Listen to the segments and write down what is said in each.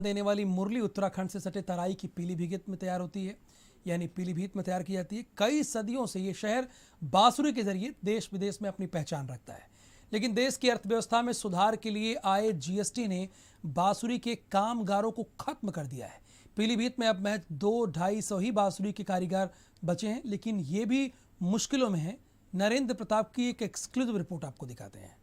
देने वाली मुरली उत्तराखंड से सटे तराई की पीलीभीत में तैयार होती है, यानी पीलीभीत में तैयार की जाती है। कई सदियों से ये शहर बांसुरी के जरिए देश विदेश में अपनी पहचान रखता है, लेकिन देश की अर्थव्यवस्था में सुधार के लिए आए जीएसटी ने बांसुरी के कामगारों को खत्म कर दिया है। पीलीभीत में अब महज 200-250 ही बांसुरी के कारीगर बचे हैं, लेकिन ये भी मुश्किलों में है। नरेंद्र प्रताप की एक एक्सक्लूसिव रिपोर्ट आपको दिखाते हैं।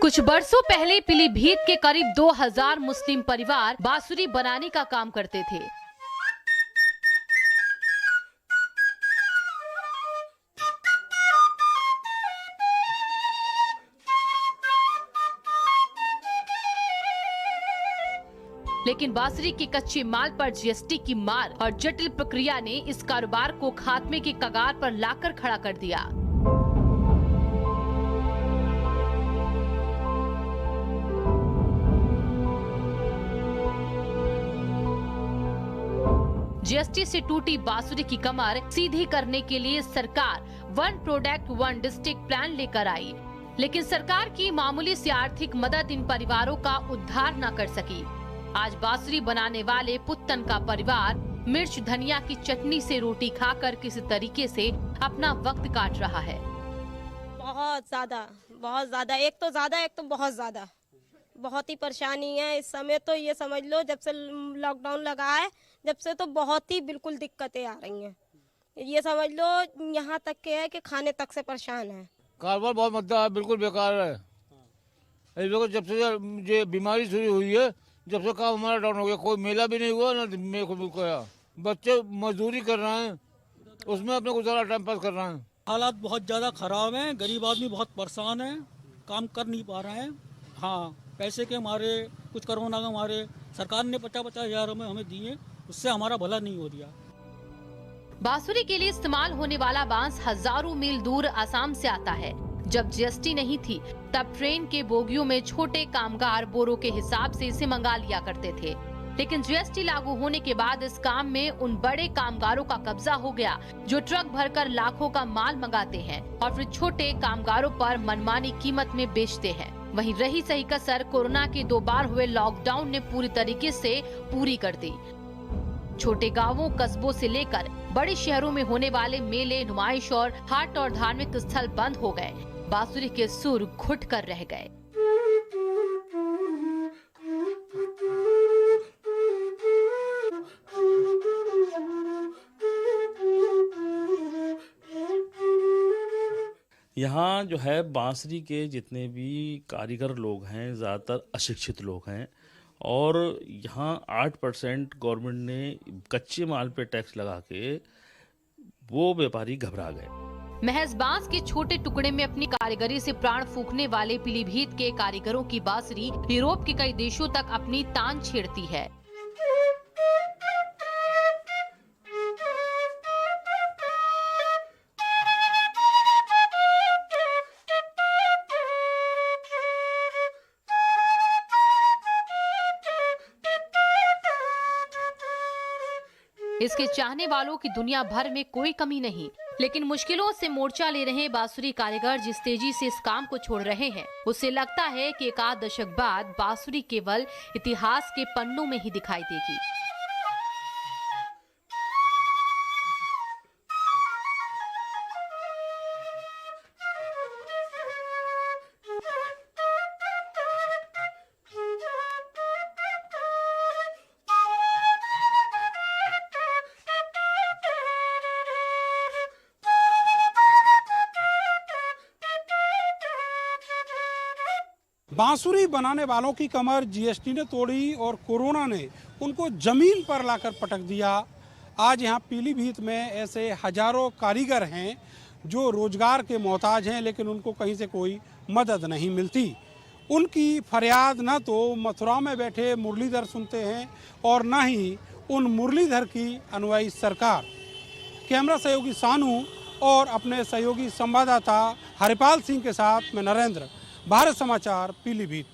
कुछ बरसों पहले पीलीभीत के करीब 2000 मुस्लिम परिवार बांसुरी बनाने का काम करते थे। लेकिन बांसुरी के कच्चे माल पर जीएसटी की मार और जटिल प्रक्रिया ने इस कारोबार को खात्मे के कगार पर लाकर खड़ा कर दिया। जीएसटी से टूटी बांसुरी की कमर सीधी करने के लिए सरकार one product one district plan लेकर आई, लेकिन सरकार की मामूली सी आर्थिक मदद इन परिवारों का उद्धार न कर सकी। आज बांसुरी बनाने वाले पुत्तन का परिवार मिर्च धनिया की चटनी से रोटी खाकर किसी तरीके से अपना वक्त काट रहा है। बहुत ज्यादा, एक तो बहुत ज्यादा, बहुत ही परेशानी है इस समय। तो ये समझ लो जब से लॉकडाउन लगा है, जब से तो बहुत ही बिल्कुल दिक्कतें आ रही हैं। ये समझ लो यहाँ तक के है कि खाने तक से परेशान है। कारोबार बहुत मद्दा है, बिल्कुल बेकार है। जब से ये बीमारी शुरू हुई है, जब से काम हमारा डाउन हो गया, कोई मेला भी नहीं हुआ ना मेरे को गया। बच्चे मजदूरी कर रहे हैं, उसमें अपने गुजारा टाइम पास कर रहे हैं। हालात बहुत ज़्यादा खराब हैं, गरीब आदमी बहुत परेशान है, काम कर नहीं पा रहे हैं। हाँ, पैसे के मारे, कुछ कोरोना के मारे सरकार ने 50-50 हज़ार हमें दिए, उससे हमारा भला नहीं हो रहा। बांसुरी के लिए इस्तेमाल होने वाला बांस हजारों मील दूर असम से आता है। जब जीएसटी नहीं थी तब ट्रेन के बोगियों में छोटे कामगार बोरों के हिसाब से इसे मंगा लिया करते थे, लेकिन जीएसटी लागू होने के बाद इस काम में उन बड़े कामगारों का कब्जा हो गया जो ट्रक भरकर लाखों का माल मंगाते हैं और फिर छोटे कामगारों पर मनमानी कीमत में बेचते हैं। वहीं रही सही कसर कोरोना के 2 बार हुए लॉकडाउन ने पूरी तरीके से पूरी कर दी। छोटे गांवों कस्बों से लेकर बड़े शहरों में होने वाले मेले, नुमाइश और हाट और धार्मिक स्थल बंद हो गए। बांसुरी के सुर घुट कर रह गए। यहाँ जो है बांसुरी के जितने भी कारीगर लोग हैं ज़्यादातर अशिक्षित लोग हैं और यहाँ 8% गवर्नमेंट ने कच्चे माल पे टैक्स लगा के वो व्यापारी घबरा गए। महज बांस के छोटे टुकड़े में अपनी कारीगरी से प्राण फूंकने वाले पीलीभीत के कारीगरों की बांसुरी यूरोप के कई देशों तक अपनी तान छेड़ती है। इसके चाहने वालों की दुनिया भर में कोई कमी नहीं, लेकिन मुश्किलों से मोर्चा ले रहे बांसुरी कारीगर जिस तेजी से इस काम को छोड़ रहे हैं, उससे लगता है कि एक आध दशक बाद बांसुरी केवल इतिहास के पन्नों में ही दिखाई देगी। बांसुरी बनाने वालों की कमर जीएसटी ने तोड़ी और कोरोना ने उनको जमीन पर लाकर पटक दिया। आज यहाँ पीलीभीत में ऐसे हजारों कारीगर हैं जो रोजगार के मोहताज हैं, लेकिन उनको कहीं से कोई मदद नहीं मिलती। उनकी फरियाद न तो मथुरा में बैठे मुरलीधर सुनते हैं और न ही उन मुरलीधर की अनुयायी सरकार। कैमरा सहयोगी सानू और अपने सहयोगी संवाददाता हरिपाल सिंह के साथ मैं नरेंद्र, भारत समाचार, पीलीभीत।